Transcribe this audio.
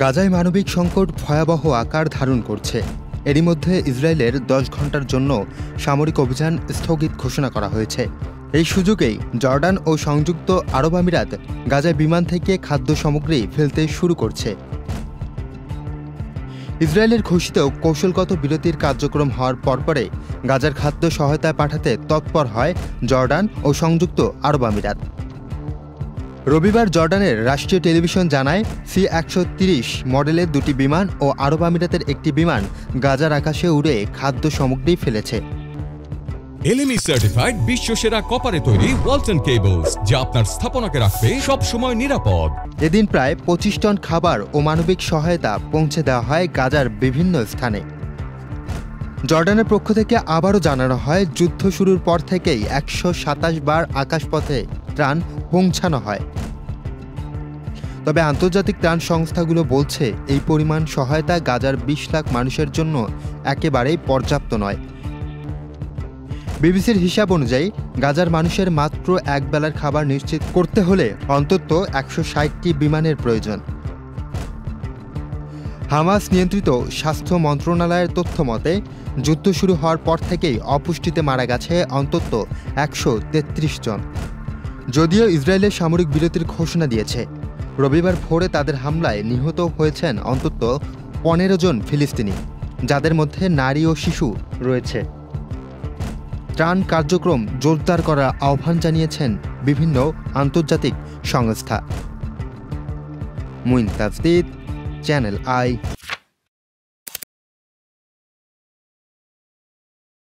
গাজায় মানবিক সংকট ভয়াবহ আকার ধারণ করছে। এরই মধ্যে ইসরায়েলের 10 ঘন্টার জন্য সামরিক অভিযান স্থগিত ঘোষণা করা হয়েছে। এই সুযোগেই জর্ডান ও সংযুক্ত আরব আমিরাত গাজায় বিমান থেকে খাদ্য সামগ্রী ফেলতে শুরু করছে। ইসরায়েলের ঘোষিত কৌশলগত বিরতির কার্যক্রম হওয়ার পরপরে গাজার খাদ্য সহায়তায় পাঠাতে তৎপর হয় জর্ডান ও সংযুক্ত আরব আমিরাত। রবিবার জর্ডানের রাষ্ট্রীয় টেলিভিশন জানায়, C-130 মডেলের 2টি বিমান ও আরব আমিরাতের একটি বিমান গাজার আকাশে উড়ে খাদ্য সামগ্রী ফেলেছে। LME সার্টিফাইড বিশ্বসেরা কপারে তৈরি ওয়ালটন কেবলস, যা আপনার স্থাপনাকে রাখবে সব সময় নিরাপদ। এদিন প্রায় 25 টন খাবার ও মানবিক সহায়তা পৌঁছে দেওয়া হয় গাজার বিভিন্ন স্থানে। জর্ডানের পক্ষ থেকে আবারও জানানো হয়, যুদ্ধ শুরুর পর থেকেই 127 বার আকাশপথে ত্রাণ পৌঁছানো হয়। তবে আন্তর্জাতিক ত্রাণ সংস্থাগুলো বলছে, এই পরিমাণ সহায়তা গাজার 20 লাখ মানুষের জন্য একেবারেই পর্যাপ্ত নয়। বিবিসির হিসাব অনুযায়ী গাজার মানুষের মাত্র এক বেলার খাবার নিশ্চিত করতে হলে অন্তত 160টি বিমানের প্রয়োজন। হামাস নিয়ন্ত্রিত স্বাস্থ্য মন্ত্রণালয়ের তথ্য মতে, যুদ্ধ শুরু হওয়ার পর থেকেই অপুষ্টিতে মারা গেছে অন্তত 133 জন। যদিও ইসরায়েলের সামরিক বিরতির ঘোষণা দিয়েছে, রবিবার ভোরে তাদের হামলায় নিহত হয়েছেন অন্তত 15 জন ফিলিস্তিনি, যাদের মধ্যে নারী ও শিশু রয়েছে। ত্রাণ কার্যক্রম জোরদার করার আহ্বান জানিয়েছেন বিভিন্ন আন্তর্জাতিক সংস্থা। Muin Tajdid, channel I.